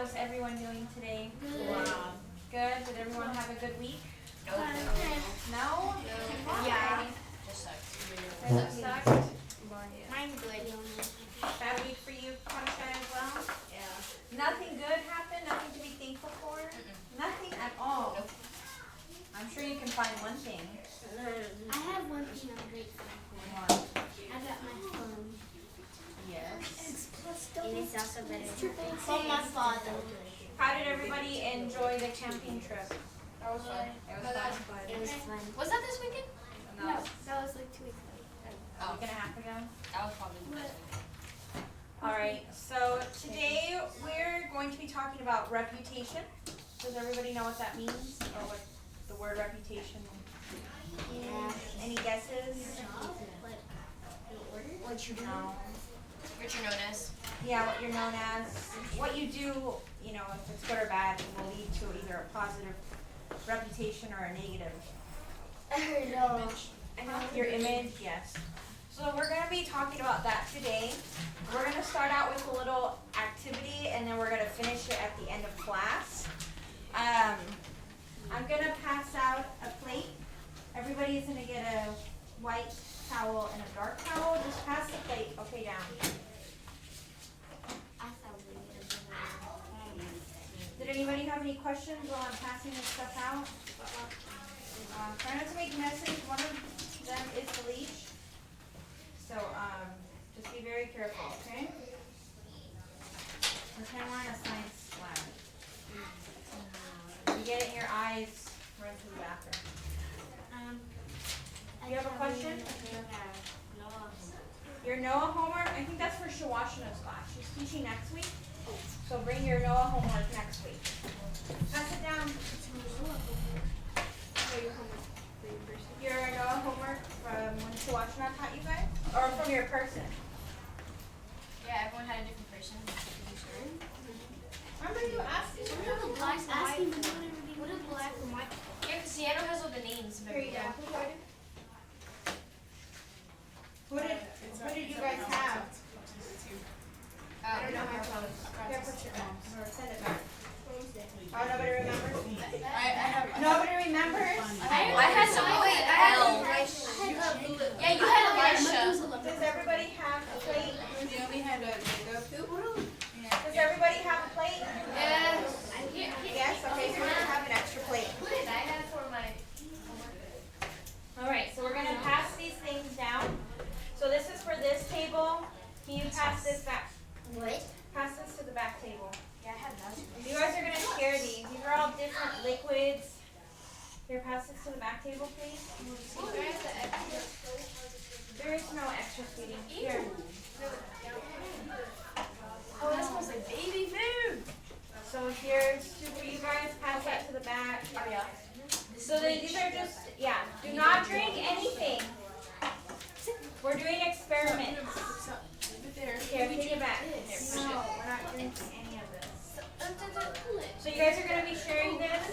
How's everyone doing today? Wow. Good. Did everyone have a good week? No. No? Yeah. Just sucked. Mine's good. Bad week for you, Sunshine, as well? Yeah. Nothing good happened? Nothing to be thankful for? Nothing at all? Nope. I'm sure you can find one thing. I have one thing I'm grateful for. I got my phone. Yes. And it's also better. From my father. How did everybody enjoy the camping trip? That was fun. It was fun. It was fun. Was that this weekend? No, that was like 2 weeks ago. A week and a half ago? That was probably the best weekend. Alright, so today we're going to be talking about reputation. Does everybody know what that means? Or what the word reputation means? Yeah. Any guesses? What you No. What you're known as. Yeah, what you're known as. What you do, you know, if it's good or bad, will lead to either a positive reputation or a negative. No. Your image, yes. So we're going to be talking about that today. We're going to start out with a little activity and then we're going to finish it at the end of class. I'm going to pass out a plate. Everybody is going to get a white towel and a dark towel. Just pass the plate. Okay, down. Did anybody have any questions while I'm passing this stuff out? Try not to make messes. One of them is bleach. So just be very careful, okay? Pretend we're in a science lab. You get it in your eyes, run to the bathroom. Do you have a question? Your Noah homework, I think that's for Shawashina's class. She's teaching next week. So bring your Noah homework next week. Pass it down. Your Noah homework from when Shawashina taught you guys? Or from your person? Yeah, everyone had a different person. Remember you asked me? What is black and white? Yeah, because Sienna has all the names of Here you everyone. go. What did you guys have? I don't know. Here, put your or send it back. Oh, nobody remembers? I have. Nobody remembers? I had some. Wait, I had. Yeah, you had Elisha. Does everybody have a plate? We only had a poop. Does everybody have a plate? Yeah. Yes, okay, so we're gonna have an extra plate. I had for my. Alright, so we're gonna pass these things down. So this is for this table. Can you pass this back? What? Pass this to the back table. Yeah, I had that. You guys are gonna share these. These are all different liquids. Here, pass this to the back table, please. There is no extra sweetie. Here. Oh, that smells like baby food. So here's two for you guys. Pass that to the back. Oh yeah. So these are just, yeah. Do not drink anything. We're doing experiments. Here, take it back. No, we're not drinking any of this. So you guys are going to be sharing this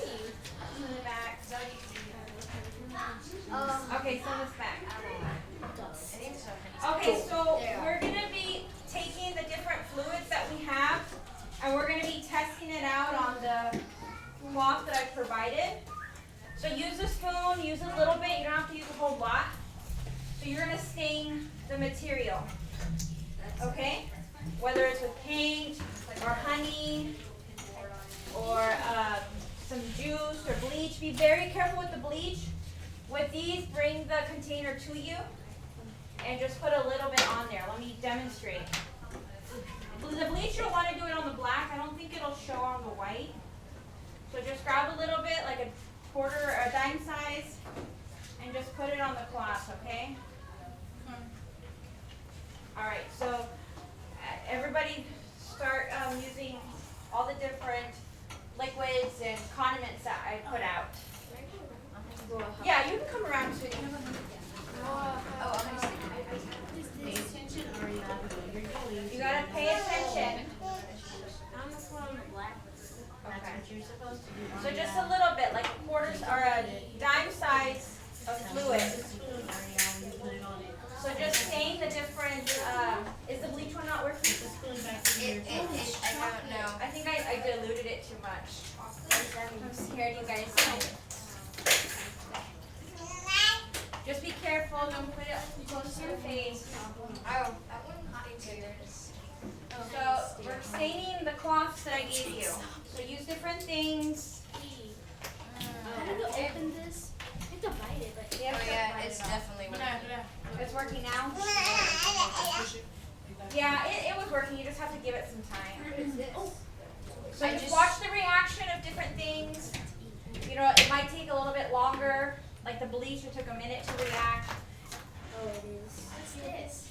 in the back. Okay, send this back. I think so. Okay, so we're going to be taking the different fluids that we have and we're going to be testing it out on the cloth that I provided. So use a spoon, use a little bit. You don't have to use a whole lot. So you're going to stain the material. Okay? Whether it's with paint or honey or some juice or bleach. Be very careful with the bleach. With these, bring the container to you and just put a little bit on there. Let me demonstrate. The bleach, you'll want to do it on the black. I don't think it'll show on the white. So just grab a little bit, like a quarter or a dime size, and just put it on the cloth, okay? Alright, so everybody start using all the different liquids and condiments that I put out. Yeah, you can come around, sweetie. You gotta pay attention. Okay. So just a little bit, like a quarter or a dime size of fluid. So just stain the different, is the bleach one not working? I don't know. I think I diluted much. I'm scared you guys. Just be careful, don't put it close to your face. Oh, that one thinks yours. So we're staining the cloths that I gave you. So use different things. How do you open this? You have to bite it, but Oh yeah, it's definitely working. It's working now? Yeah, it was working. You just have to give it some time. So just watch the reaction of different things. You know, it might take a little bit longer. Like the bleach, it took a minute to react. oh, it is. What's this?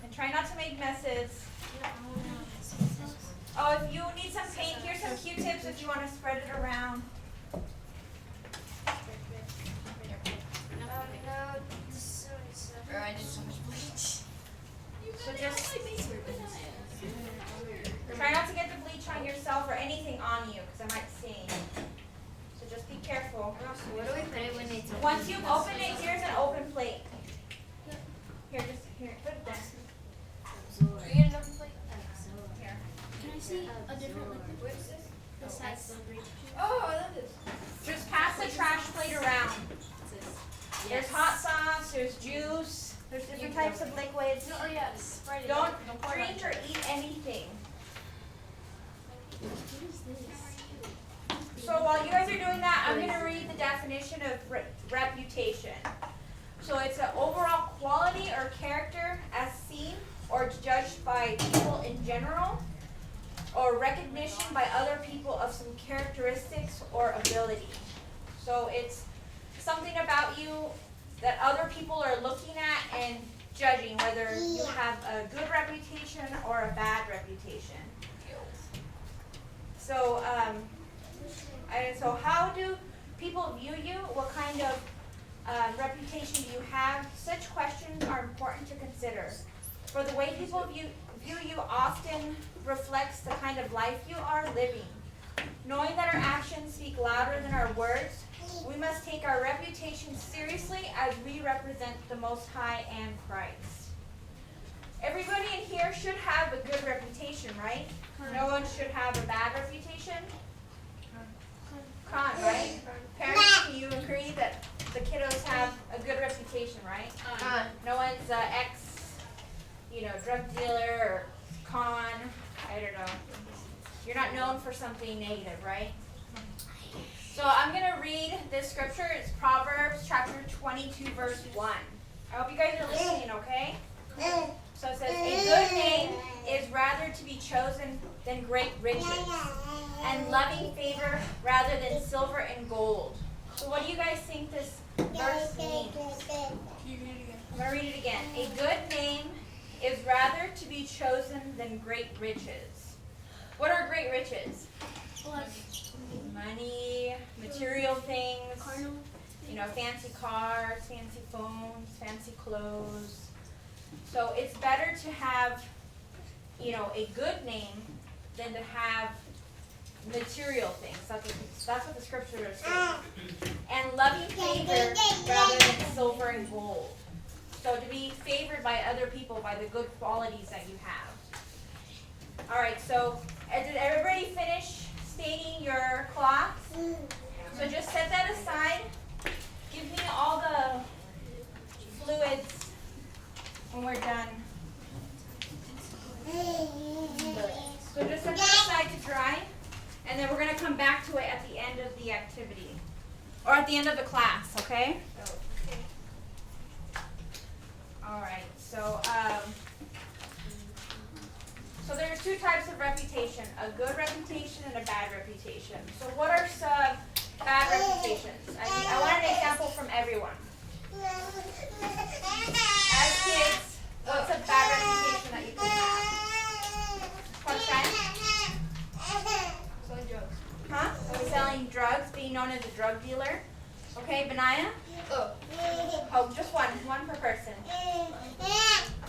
And try not to make messes. Oh, if you need some paint, here's some Q-tips if you want to spread it around. Bro, I did so much bleach. So just try not to get the bleach on yourself or anything on you, because I might stain. So just be careful. What do we put it when it's Once you've opened it, here's an open plate. Here, just here, put it down. Do you get another plate? Here. Can I see a different liquid? What is this? Besides Oh, I love this. Just pass the trash plate around. There's hot sauce, there's juice, there's different types of liquids. No, oh yeah, spread it. Don't drink or eat anything. So while you guys are doing that, I'm going to read the definition of reputation. So it's an overall quality or character as seen or judged by people in general, or recognition by other people of some characteristics or ability. So it's something about you that other people are looking at and judging whether you have a good reputation or a bad reputation. So, so how do people view you? What kind of reputation do you have? Such questions are important to consider. For the way people view you often reflects the kind of life you are living. Knowing that our actions speak louder than our words, we must take our reputation seriously as we represent the Most High and Christ. Everybody in here should have a good reputation, right? No one should have a bad reputation. Con, right? Parents, do you agree that the kiddos have a good reputation, right? No one's drug dealer or con, I don't know. You're not known for something negative, right? So I'm going to read this scripture. It's Proverbs chapter 22, verse 1. I hope you guys are listening, okay? So it says, a good name is rather to be chosen than great riches, and loving favor rather than silver and gold. So what do you guys think this verse means? I'm going to read it again. A good name is rather to be chosen than great riches. What are great riches? Money, material things, fancy cars, fancy phones, fancy clothes. So it's better to have, a good name than to have material things. That's what the scripture is saying. And loving favor rather than silver and gold. So to be favored by other people by the good qualities that you have. All right, so did everybody finish staining your cloths? So just set that aside. Give me all the fluids when we're done. So just set that aside to dry, and then we're going to come back to it at the end of the activity. Or at the end of the class, okay? All right, so there's two types of reputation, a good reputation and a bad reputation. So what are some bad reputations? I want an example from everyone. As kids, what's a bad reputation that you can have? What's that? Selling drugs. Huh? Selling drugs, being known as a drug dealer. Okay, Benaya? Oh, just one per person.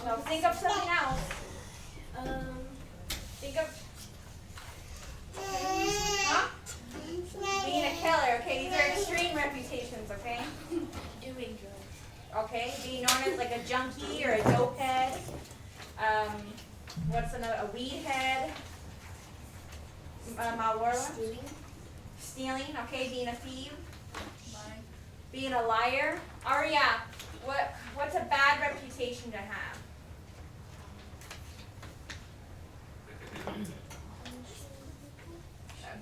No, think of something else. Think of, being a killer. Okay, these are extreme reputations. Okay. doing drugs. Okay, being known as like a junkie or a dope head. What's another? A weed head. Malwarla? Stealing, okay, being a thief. Being a liar. Aria, what's a bad reputation to have?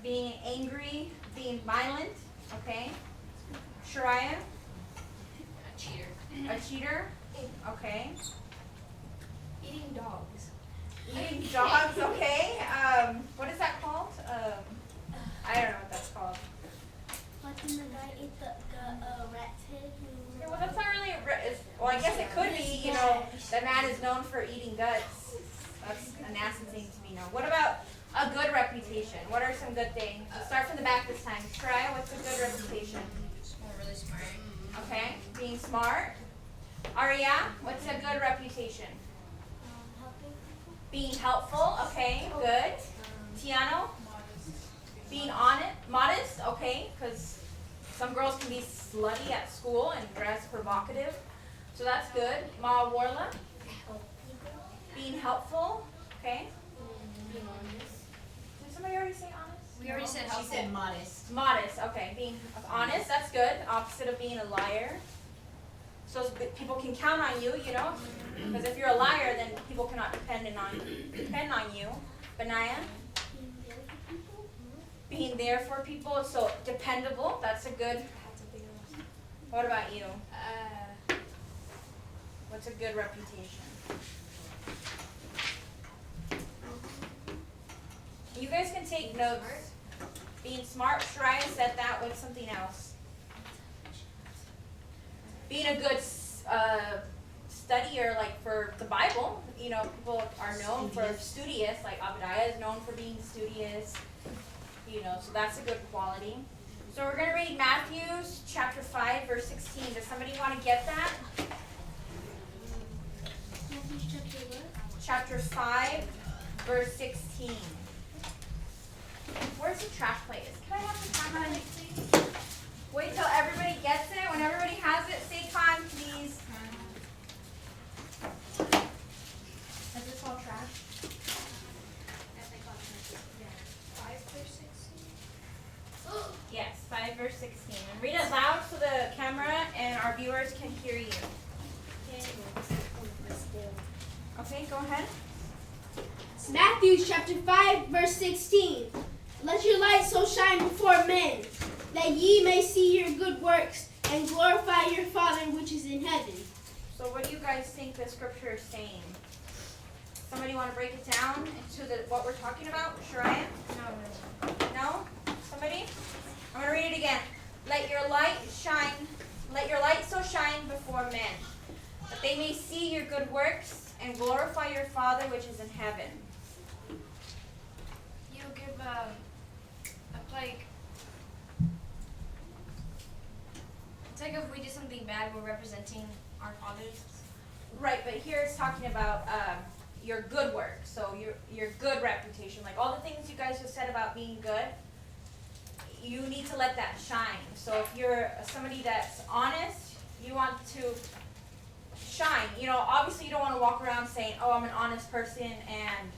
Being angry, being violent, okay. Shariah? A cheater. A cheater, okay. Eating dogs. Eating dogs, okay. What is that called? I don't know what that's called. Like when the guy ate the rat's head. Yeah, well, that's not really. Well, I guess it could be. You know, that man is known for eating guts. That's a nasty thing to be known. What about a good reputation? What are some good things? Let's start from the back this time. Shariah, what's a good reputation? Really smart. Okay, being smart. Aria, what's a good reputation? Helping people. Being helpful. Okay, good. Tiano, being modest. Okay, because some girls can be slutty at school and dress provocative, so that's good. Warla, being helpful. Okay. Being honest. Did somebody already say honest? We already said She helpful. said modest. Modest, okay. Being honest, that's good. Opposite of being a liar. So people can count on you, you know? Because if you're a liar, then people cannot depend on you. Benaya, being there for people, so dependable, that's a good. What about you? What's a good reputation? You guys can take notes. Being smart, Shariah said that. What's something else? Being a good studier, like for the Bible. You know, people are known for studious, like Obadiah is known for being studious. You know, so that's a good quality. So we're going to read Matthew chapter 5, verse 16. Does somebody want to get that? Chapter 5, verse 16. Where's the trash plate? Can I have the trash plate, please? Wait till everybody gets it. When everybody has it, say con, please. Is this all trash? 5 verse 16. Yes, 5 verse 16. And read it loud so the camera and our viewers can hear you. Okay, go ahead. Matthew chapter 5, verse 16. Let your light so shine before men, that ye may see your good works and glorify your Father which is in heaven. So what do you guys think the scripture is saying? Somebody want to break it down into what we're talking about? Shariah? No? Somebody? I'm going to read it again. Let your light so shine before men, that they may see your good works and glorify your Father which is in heaven. You give a like. It's like if we do something bad, we're representing our fathers. Right, but here it's talking about your good work, so your good reputation. Like all the things you guys just said about being good, you need to let that shine. So if you're somebody that's honest, you want to shine. You know, obviously you don't want to walk around saying, oh, I'm an honest person and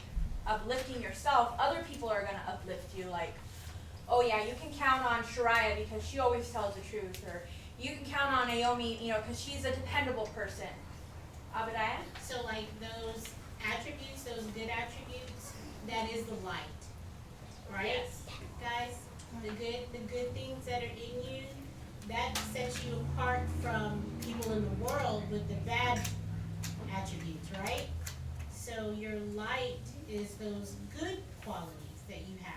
uplifting yourself. Other people are going to uplift you, like, oh yeah, you can count on Shariah because she always tells the truth, or you can count on Naomi, you know, because she's a dependable person. Obadiah? So like those attributes, those good attributes, that is the light, right? Yes. Guys, the good things that are in you, that sets you apart from people in the world with the bad attributes, right? So your light is those good qualities that you have.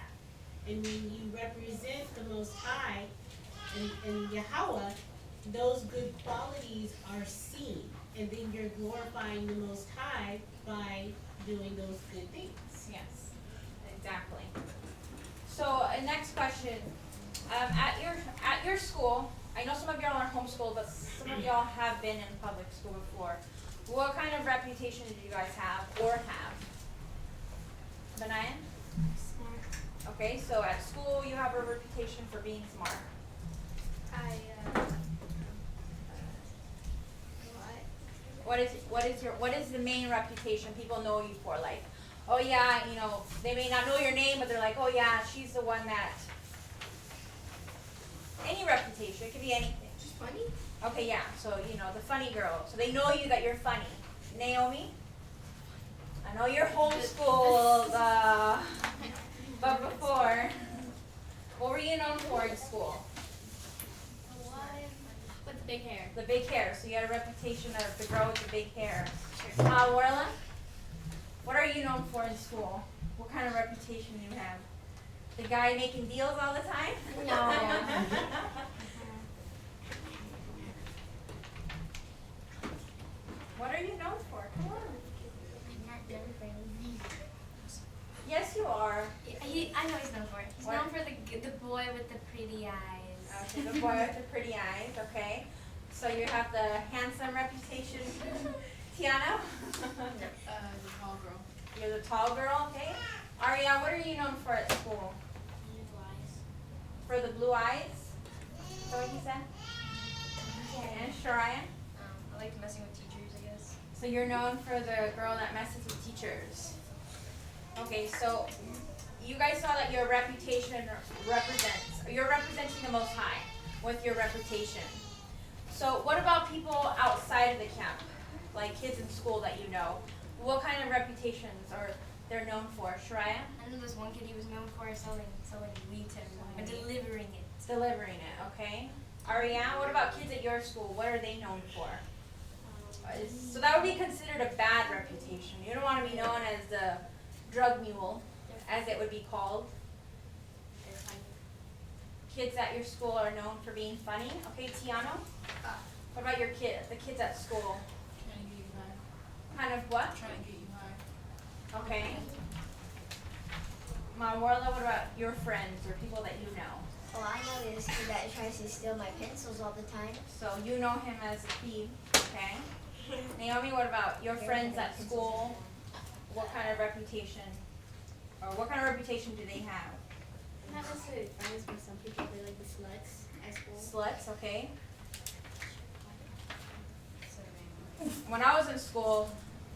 And when you represent the Most High and Yahweh, those good qualities are seen. And then you're glorifying the Most High by doing those good things. Yes, exactly. So, next question. At your school, I know some of y'all are homeschooled, but some of y'all have been in public school before. What kind of reputation did you guys have or have? Benaya? Smart. Okay, so at school you have a reputation for being smart. What is the main reputation people know you for? Like, oh yeah, they may not know your name, but they're like, oh yeah, she's the one that, any reputation, it could be anything. Just funny? Okay, yeah, so, the funny girl. So they know you that you're funny. Naomi, I know you're homeschooled, but before, what were you known for in school? With the big hair. The big hair. So you had a reputation of the girl with the big hair. Warla, what are you known for in school? What kind of reputation do you have? The guy making deals all the time? No. What are you known for? Come on. Not very friendly. Yes, you are. I know he's known for it. He's What? known for the boy with the pretty eyes. Okay, the boy with the pretty eyes, okay. So you have the handsome reputation. Tiana? The tall girl. You're the tall girl, okay. Aria, what are you known for at school? For the blue eyes? Is that what you said? Okay, and Shariah? I like messing with teachers, I guess. So you're known for the girl that messes with teachers. Okay, so you guys saw that your reputation you're representing the Most High with your reputation. So what about people outside of the camp? Like kids in school that you know? What kind of reputations are they're known for? Shariah? I know this one kid, he was known for selling weed to everyone, but delivering it. Delivering it, okay. Ariane, what about kids at your school? What are they known for? So that would be considered a bad reputation. You don't want to be known as the drug mule, as it would be called. Kids at your school are known for being funny. Okay, Tiano? What about your the kids at school? Trying to get you high. Kind of what? Trying to get you high. Okay. Warla, what about your friends or people that you know? Well, I know this kid that tries to steal my pencils all the time. So you know him as a thief, okay? Naomi, what about your friends at school? What kind of reputation, or what kind of reputation do they have? Not necessarily friends, but some people they like the sluts at school. Sluts, okay. When I was in school,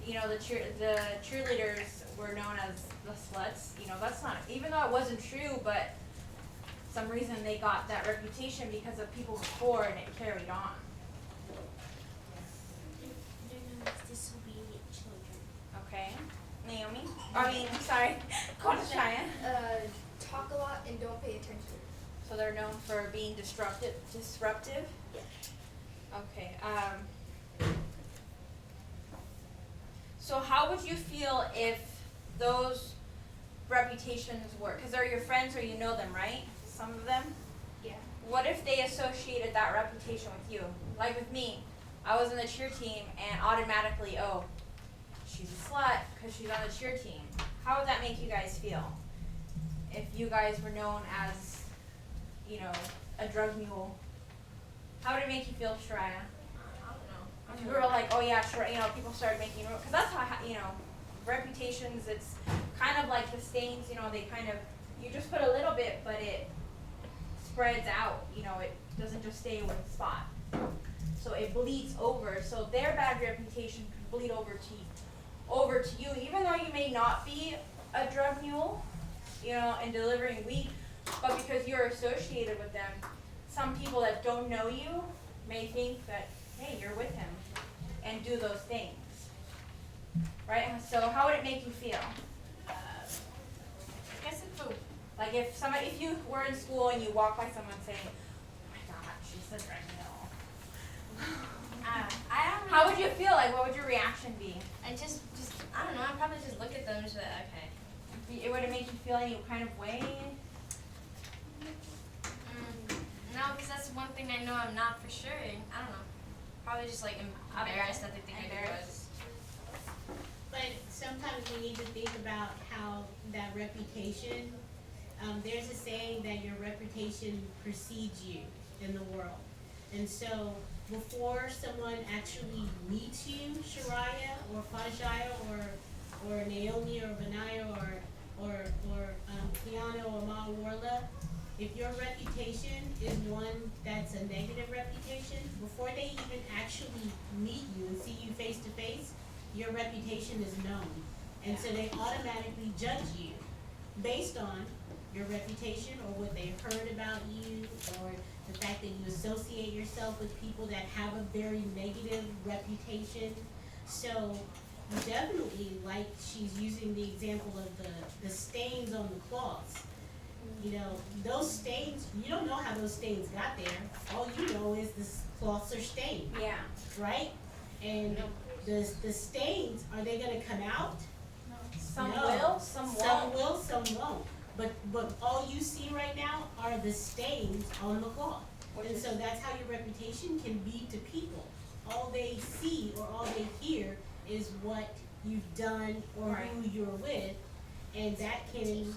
the cheerleaders were known as the sluts. That's not, even though it wasn't true, but some reason they got that reputation because of people before, and it carried on. They're known as disobedient children. Okay, Naomi. I'm sorry, Coach Cheyenne. Talk a lot and don't pay attention. So they're known for being disruptive. Yeah. Okay. So how would you feel if those reputations were, because they're your friends or you know them, right? Some of them? Yeah. What if they associated that reputation with you? Like with me, I was in the cheer team and automatically, oh, she's a slut because she's on the cheer team. How would that make you guys feel? If you guys were known as, a drug mule. How would it make you feel, Shariah? If you were like, oh yeah, sure, people started making, because that's how, reputations, it's kind of like the stains, they kind of, you just put a little bit, but it spreads out, it doesn't just stay in one spot. So it bleeds over, so their bad reputation can bleed over to you, even though you may not be a drug mule, and delivering weed, but because you're associated with them, some people that don't know you may think that, hey, you're with him, and do those things. Right? So how would it make you feel? I guess it's food. Like if you were in school and you walk by someone saying, oh my God, she's a drug mule. I don't know. How would you feel? Like, what would your reaction be? I just I don't know. I'd probably just look at them and just be like, okay. Would it make you feel any kind of way? No, because that's one thing I know I'm not for sure. I don't know. Probably just like embarrassed that they think I was. But sometimes we need to think about how that reputation, there's a saying that your reputation precedes you in the world. And so before someone actually meets you, Shariah or Fajaya or Naomi or Benaiah or Kiana or Ma Warla, if your reputation is one that's a negative reputation, before they even actually meet you and see you face to face, your reputation is known. And so they automatically judge you based on your reputation or what they've heard about you or the fact that you associate yourself with people that have a very negative reputation. So definitely, like she's using the example of the stains on the cloths. You know, those stains, you don't know how those stains got there. All you know is the cloths are stained, Yeah. right? And the stains, are they gonna come out? Some No. will, some Some won't. will, some won't. But all you see right now are the stains on the cloth. Which And is- so that's how your reputation can be to people. All they see or all they hear is what you've done or Right. who you're with, and that can,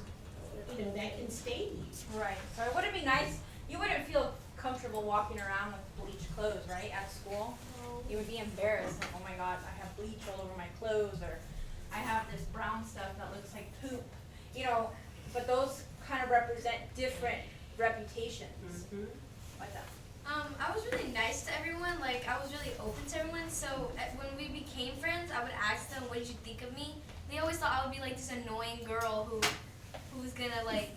that can stain you. Right. So it wouldn't be nice. You wouldn't feel comfortable walking around with bleached clothes, right? At school, you would be embarrassed. Like, oh my God, I have bleach all over my clothes, or I have this brown stuff that looks like poop. But those kind of represent different reputations. Mhm. Like that. I was really nice to everyone. Like, I was really open to everyone. So when we became friends, I would ask them, "What did you think of me?" They always thought I would be like this annoying girl who was gonna like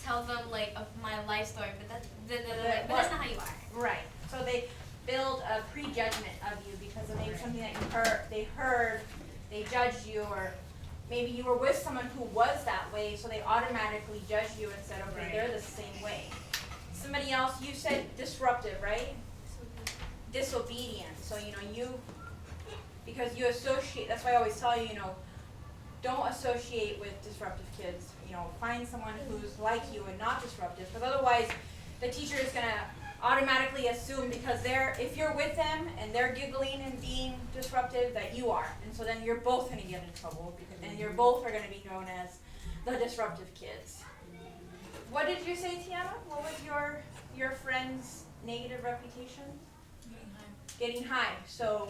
tell them like of my life story. But that's not how you are. Right. So they build a prejudgment of you because of maybe something that they heard, they judged you, or maybe you were with someone who was that way, so they automatically judged you and said, okay, they're the same way. Somebody else, you said disruptive, right? Disobedient. So, because you associate, that's why I always tell you, don't associate with disruptive kids. Find someone who's like you and not disruptive, because otherwise the teacher is going to automatically assume, because if you're with them and they're giggling and being disruptive, that you are. And so then you're both going to get in trouble, and you're both are going to be known as the disruptive kids. What did you say, Tiana? What was your friend's negative reputation? Getting high. So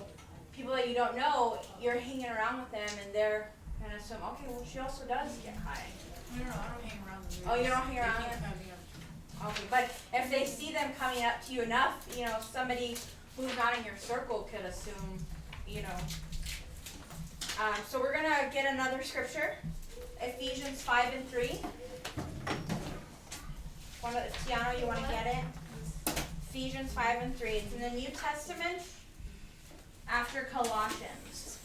people that you don't know, you're hanging around with them, and they're going to assume, okay, well, she also does get high. No, I don't hang around them. Oh, you don't hang around They them? keep coming up. Okay, but if they see them coming up to you enough, somebody who's not in your circle could assume, So we're going to get another scripture, Ephesians 5:3. Tiana, you want to get it? Ephesians 5:3. It's in the New Testament after Colossians.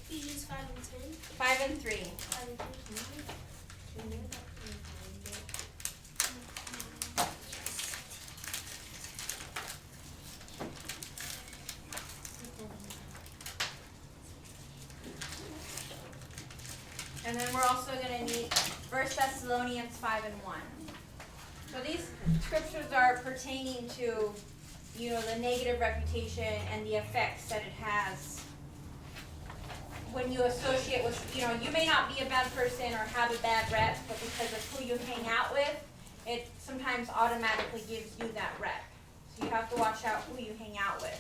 Ephesians 5:10. 5:3. And then we're also going to need 1 Thessalonians 5:1. So these scriptures are pertaining to, the negative reputation and the effects that it has when you associate with, you may not be a bad person or have a bad rep, but because of who you hang out with, it sometimes automatically gives you that rep. So you have to watch out who you hang out with.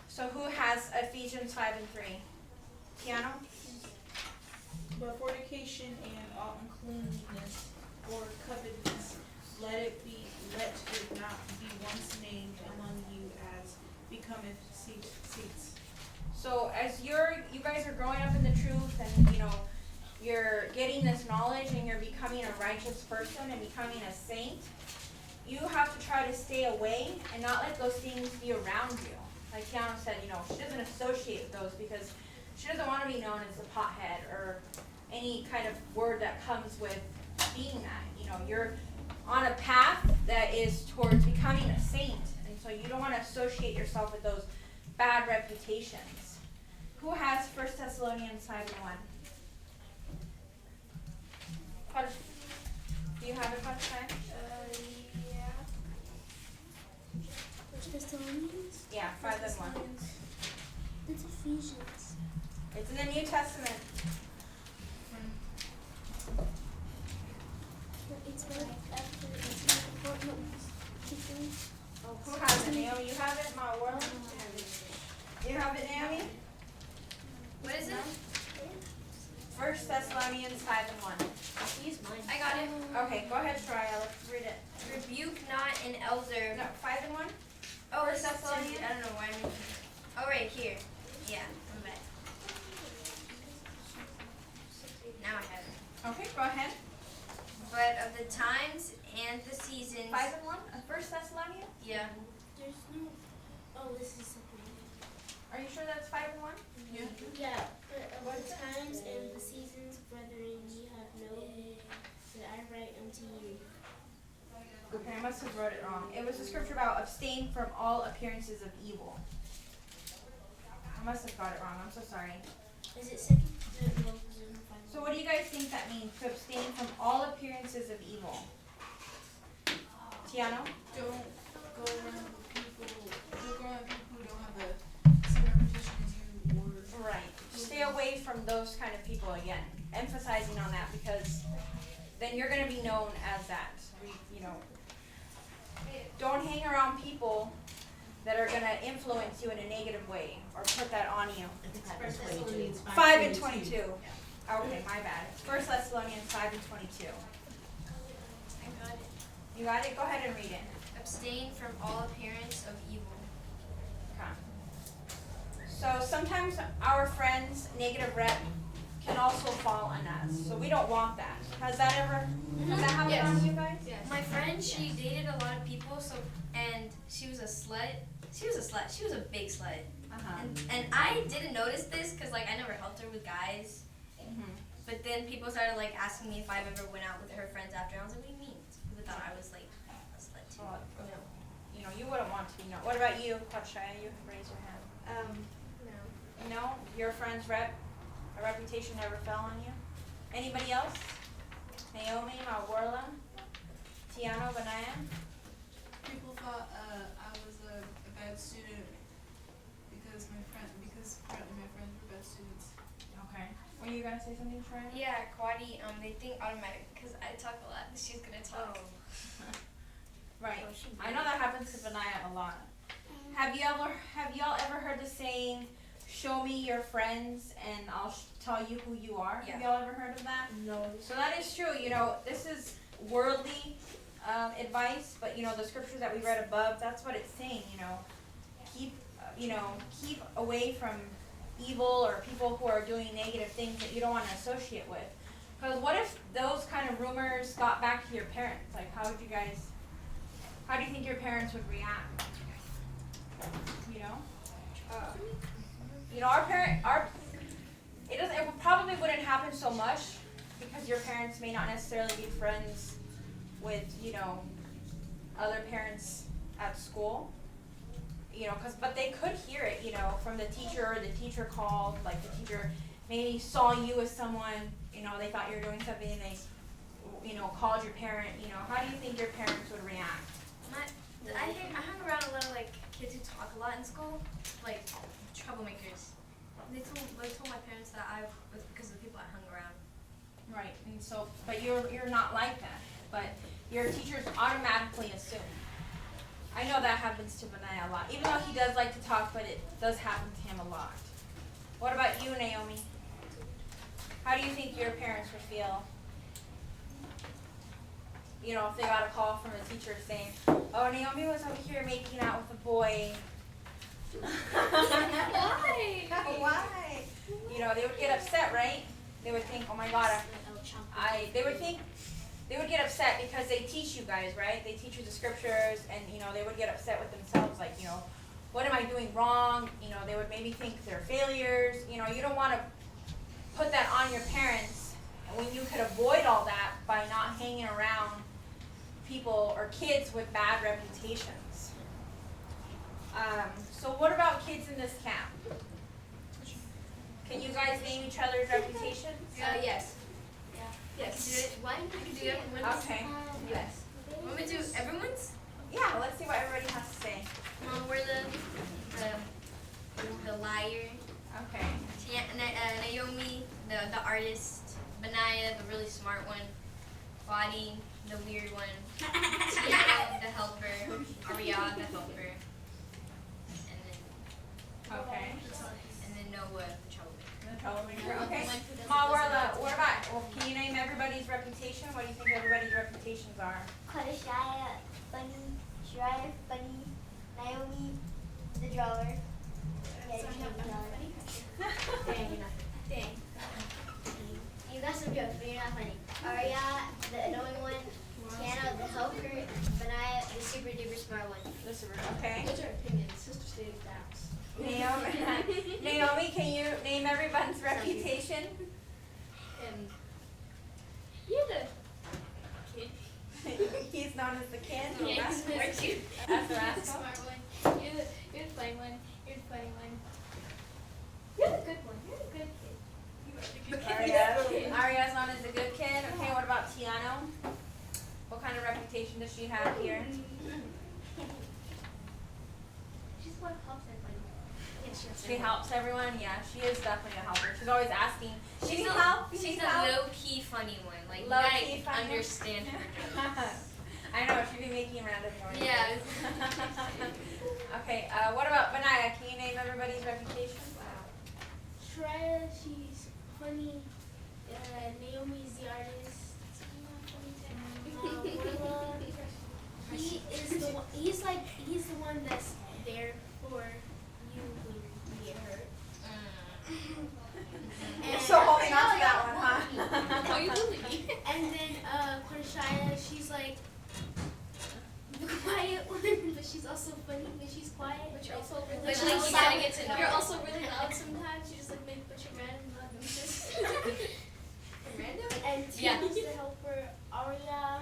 So who has Ephesians 5:3? Tiana? But fornication and all uncleanness or covetousness, let it not be once named among you as becometh saints. So as you guys are growing up in the truth, and you're getting this knowledge, and you're becoming a righteous person and becoming a saint, you have to try to stay away and not let those things be around you. Like Tiana said, she doesn't associate with those because she doesn't want to be known as a pothead or any kind of word that comes with being that. You're on a path that is towards becoming a saint, and so you don't want to associate yourself with those bad reputations. Who has 1 Thessalonians 5:1? Do you have it, Coach Time? Yeah. First Thessalonians? Yeah, 5:1. That's Ephesians. It's in the New Testament. It's right after. Who has it? Naomi, you have it? My world? You have it, Naomi? What is it? 1 Thessalonians 5:1. Use mine. I got it. Okay, go ahead, Soraya. Let's read it. Rebuke not an elder. No, 5:1? Oh, First it's Thessalonians? I don't know why. Oh, right here. Yeah, I'm back. Now I have it. Okay, go ahead. But of the times and the seasons. 5 and 1? First Thessalonians? Yeah. There's no. Oh, this is something. Are you sure that's 5 and 1? Yeah, but of the times and the seasons, brethren, ye have known that I write unto you. Okay, I must have wrote it wrong. It was a scripture about abstain from all appearances of evil. I must have got it wrong. I'm so sorry. Is it second? No, So what do you guys think that means? To abstain from all appearances of evil. Tiano? Don't go around people who don't have the same reputation as you or Right. Stay away from those kind of people again. Emphasizing on that because then you're going to be known as that. Don't hang around people that are going to influence you in a negative way or put that on you. It's First Thessalonians 5 and 22. Okay, my bad. First Thessalonians 5 and 22. I got it. You got it? Go ahead and read it. Abstain from all appearance of evil. Okay. So sometimes our friends' negative rep can also fall on us. So we don't want that. Has that happened Yes. on you guys? My friend, she dated a lot of people, and she was a slut. She was a big slut. Uh-huh. And I didn't notice this because like I never helped her with guys. But then people started like asking me if I've ever went out with her friends after. I was like, what do you mean? People thought I was like a slut too. Well, you wouldn't want to be known. What about you, Pachaya? You raise your hand. No. No? Your friend's a reputation never fell on you? Anybody else? Naomi, Mawarla, Tiano, Benaya? people thought I was a bad student because apparently my friends were bad students. Okay. Were you gonna say something, Shreya? Yeah, Kwadi, they think automatic because I talk a lot. She's gonna talk. Right. I know that happens to Benaya a lot. Have y'all ever heard the saying, "Show me your friends, and I'll tell you who you are"? Yeah. Have y'all ever heard of that? No. So that is true. This is worldly advice, but the scriptures that we read above, that's what it's saying. Keep away from evil or people who are doing negative things that you don't want to associate with. Because what if those kind of rumors got back to your parents? Like, how do you think your parents would react? It probably wouldn't happen so much because your parents may not necessarily be friends with, other parents at school. But they could hear it, from the teacher, or the teacher called, like the teacher maybe saw you as someone, they thought you were doing something and they, called your parent, how do you think your parents would react? I hung around a lot of like kids who talk a lot in school, like troublemakers. They told my parents that I was because of the people I hung around. Right, and so, but you're not like that, but your teachers automatically assume. I know that happens to Benaya a lot, even though he does like to talk, but it does happen to him a lot. What about you, Naomi? How do you think your parents would feel? If they got a call from a teacher saying, "Oh, Naomi was over here making out with a boy." Why? They would get upset, right? They would think, "Oh my God, they would get upset because they teach you guys, right? They teach you the scriptures, and they would get upset with themselves, like, what am I doing wrong? They would maybe think they're failures. You don't want to put that on your parents when you could avoid all that by not hanging around people or kids with bad reputations. So what about kids in this camp? Can you guys name each other's reputations? Yes. Yes. I can do everyone's. Okay. Yes. Want me to do everyone's? Yeah, let's see what everybody has to say. We're the liar. Okay. Naomi, the artist. Benaya, the really smart one. Kwadi, the weird one. Tiana, the helper. Ariana, the helper. Okay. And then Noah, the troublemaker. The troublemaker. Okay. Can you name everybody's reputation? What do you think everybody's reputations are? Shreya, funny. Shreya, funny. Naomi, the drawer. Yeah, So I'm not funny. Dang, you're not. Dang. You got some jokes, but you're not funny. Arya, the annoying one. Tiana, the helper. Benaya, the super duper smart one. Okay. Those are opinions. Sister stated facts. Naomi, can you name everyone's reputation? And you're the kid. He's known as the kid. Yeah, he's the As the You're the rascal. smart one. You're the funny one. You're the funny one. You're the good one. You're the good kid. You are the good kid. Aria's known as the good kid. Okay, what about Tiano? What kind of reputation does she have here? She's one helps everybody. Yes, She helps everyone. Yeah, she is definitely a helper. She's always asking. She She's needs a, help. She she's needs a help. low-key funny one. Like, you Low-key gotta funny one? understand her jokes. I know, she'd be making random noises. Yeah. Okay, what about Benaya? Can you name everybody's reputation? Shreya, she's funny. Naomi's the artist. Willa, he is the one. He's the one that's there for you when you get hurt. You're so holding on to that one, huh? Oh, you bully me. And then Corshaya, she's like the quiet one, but she's also funny when she's quiet. But you're also really But loud. like, you gotta get to know You're her. also really loud sometimes. You just like make a bunch of random loud noises. Random? And Yeah. Tiana's the helper. Arya.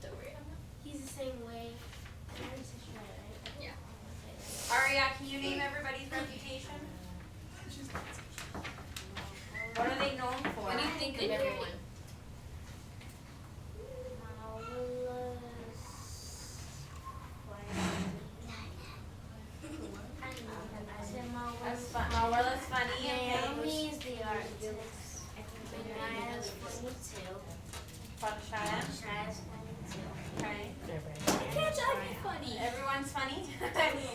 Don't worry, I'm not. He's the same way. I already said Shreya, right? Yeah. Aria, can you name everybody's reputation? What are they known for? What do you think of everyone? That's fun. Marwella's funny. Okay. Naomi's the artist. Benaya's funny too. Shaya. Shreya's funny too. Okay. Why can't I be funny? Everyone's funny.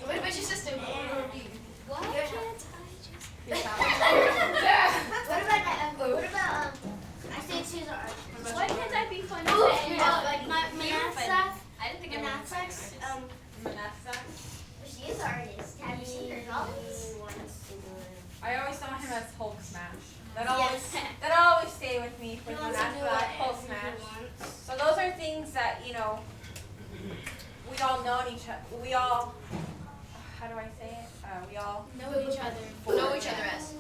What about your sister? Why can't I just What about I say she's an artist. Why can't I be funny? Manasa. I didn't think everyone was Manasa's, Manasa. she is an artist. Have you seen her drawings? I always saw him as Hulk Smash. That Yes. always stay with me for He the wants to do Manasa it Hulk every Smash. once. So those are things that, we all know each other. We all, how do I say it? We all Know each other. Know each other as.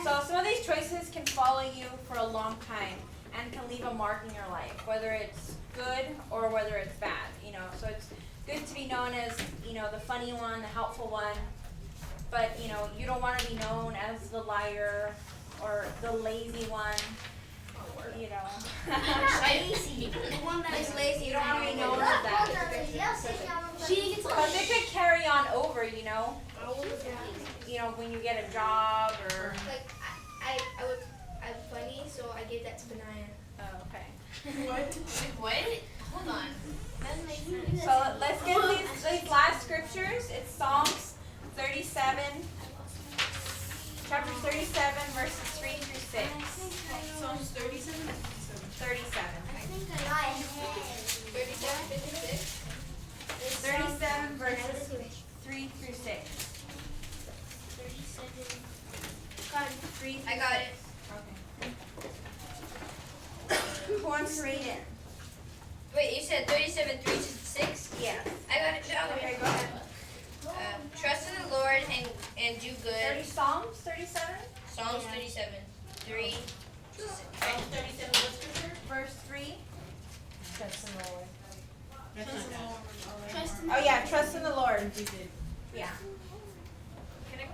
So some of these choices can follow you for a long time and can leave a mark in your life, whether it's good or whether it's bad. So it's good to be known as, the funny one, the helpful one, but you don't want to be known as the liar or the lazy one. Lazy. The one that is lazy. You don't want to be known as that. She gets Because it could carry on over, when you get a job or. I'm funny, so I gave that to Benaya. Oh, okay. What? Hold on. So let's get these last scriptures. It's Psalms 37, chapter 37, verses 3 through 6. Psalms 37 and 37. 37, 56. 37 verses 3 through 6. 37. 3 through I got 6. it. Okay. Who wants to read it? Wait, you said 37, 3 to 6? Yeah. I got it down. Okay, go ahead. Trust in the Lord and do 30 good. Psalms 37, Psalms 37, 3 to 6. Psalm 37, what scripture? verse 3. That's not Trust in Oh yeah, trust in the Lord. You did. Yeah.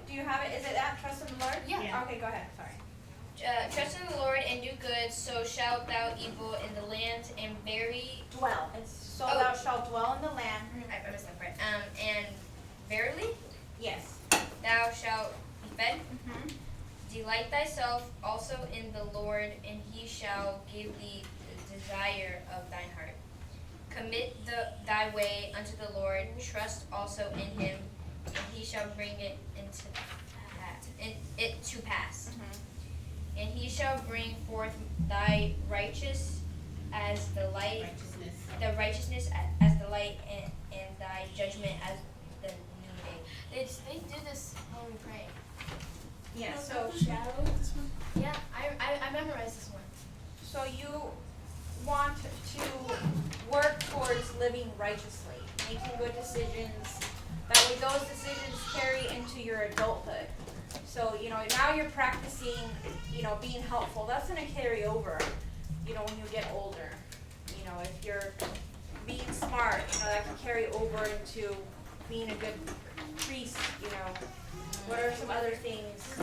Do you have it? Is it that? Trust in the Lord? Yeah. Okay, go ahead. Sorry. Trust in the Lord and do good, so shalt thou evil in the land and bury. Dwell. It's so Oh. thou shalt dwell in the land. I missed that part. And verily Yes. thou shalt be fed. Mm-hmm. Delight thyself also in the Lord, and he shall give thee the desire of thine heart. Commit thy way unto the Lord, trust also in him, and he shall bring it to pass. Mm-hmm. And he shall bring forth thy righteous as the light, Righteousness. the righteousness as the light, and thy judgment as the noonday. They do this when we pray. Yeah, so Yeah, I memorized this one. so you want to work towards living righteously, making good decisions. That way those decisions carry into your adulthood. So, now you're practicing, being helpful. That's going to carry over, when you get older. If you're being smart, that can carry over into being a good priest, What are some other things?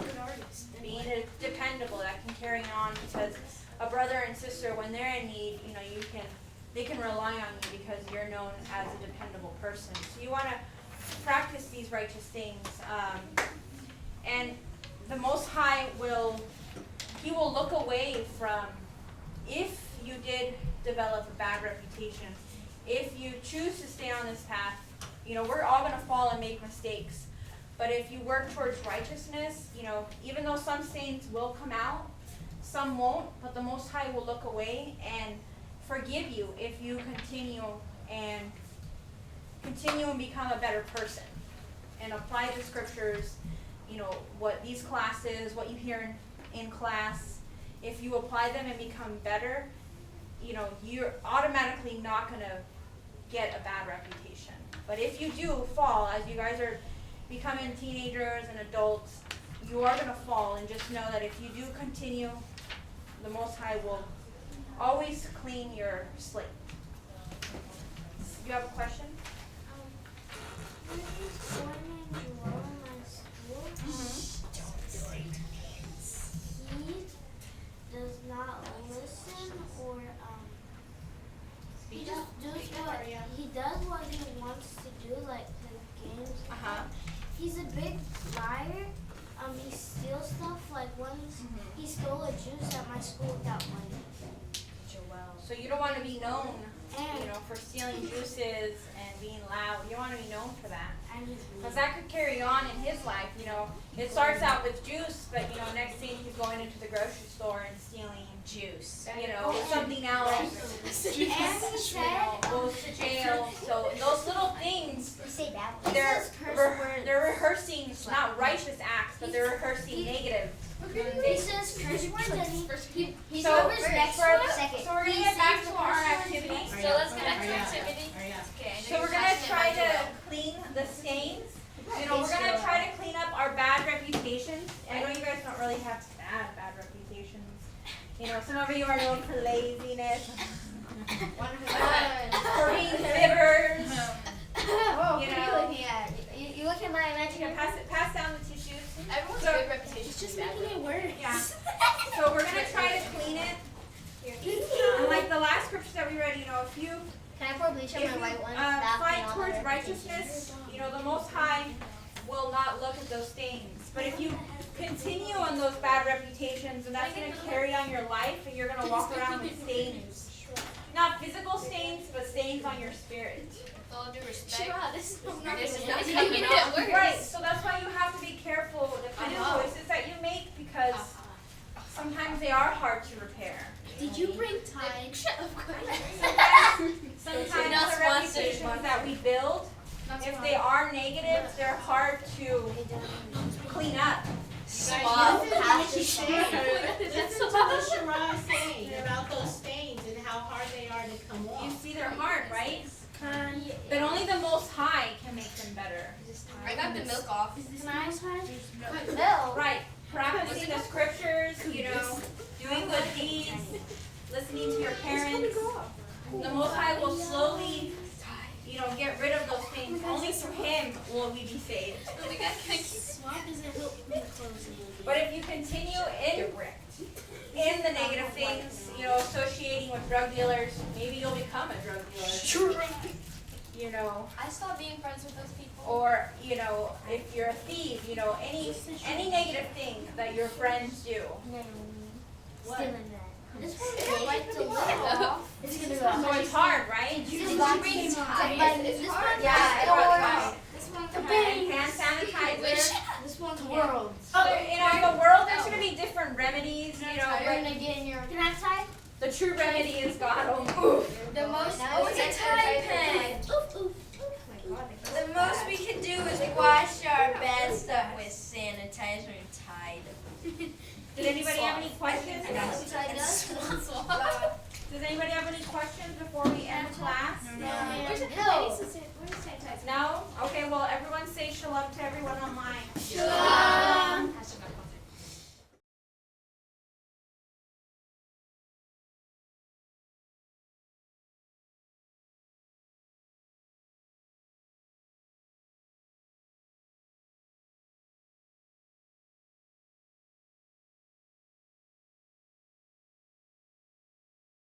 Being dependable, that can carry on because a brother and sister, when they're in need, they can rely on you because you're known as a dependable person. So you want to practice these righteous things. And the Most High He will look away from, if you did develop a bad reputation, if you choose to stay on this path, we're all going to fall and make mistakes. But if you work towards righteousness, even though some stains will come out, some won't, but the Most High will look away and forgive you if you continue and become a better person and apply the scriptures, what these classes, what you hear in class. If you apply them and become better, you're automatically not going to get a bad reputation. But if you do fall, as you guys are becoming teenagers and adults, you are going to fall, and just know that if you do continue, the Most High will always clean your slate. You have a question? When he's going and enroll in my school, he does not listen or he just does what he wants to do, like the games. He's a big liar. He steals stuff. Like once he stole a juice at my school without money. So you don't want to be known, for stealing juices and being loud. You don't want to be known for that. Because that could carry on in his life, It starts out with juice, but, next thing he's going into the grocery store and stealing juice. Something else. And he said, Goes to jail. So those little things, Say that. they're rehearsing not righteous acts, but they're rehearsing negative. he says curse words and he So, covers next one. so we're going to get back to our activities. So let's get back to activity. Okay. So we're going to try to clean the stains. We're going to try to clean up our bad reputations. I know you guys don't really have bad reputations. Some of you are known for laziness, for being bitters. Whoa, what are you looking at? You look at my imaginary. Pass down the tissues. Everyone's a good reputation. It's just making it worse. Yeah. So we're going to try to clean it. And like the last scripture that we read, if you Can I pour bleach on my white one? fight towards righteousness, the Most High will not look at those stains. But if you continue on those bad reputations, and that's going to carry on your life, and you're going to walk around with stains. Not physical stains, but stains on your spirit. With all due respect. This is not This is gonna not work. gonna get worse. Right, so that's why you have to be careful with the kind of choices that you make, because sometimes they are hard to repair. Did you bring time? Sometimes the reputations that we build, if they are negative, they're hard to clean up. Swab. Listen to what Shara is saying about those stains and how hard they are to come You off. see, they're hard, right? But only the Most High can make them better. I got the milk off. Is this nice time? No. Right, practicing the scriptures, doing good deeds, listening to your parents. The Most High will slowly, get rid of those things. Only through Him will we be saved. Swab doesn't help me close it. But if you continue in the negative things, associating with drug dealers, maybe you'll become a drug dealer. I stopped being friends with those people. Or, if you're a thief, any negative thing that your friends do. What? Stealing that. This one like to live off. It's gonna So go. it's hard, right? This It's one Yeah, Wow. This one Hand sanitizer. This one's world. In the world, there's going to be different remedies, You're but gonna get in your. Can I tie? the true remedy is God only. The most. Now It's it's a tie pen. Oof, oof. The most we can do any questions? Does anybody have any questions before we end class? No. No? Okay, well, everyone say shalom to everyone online.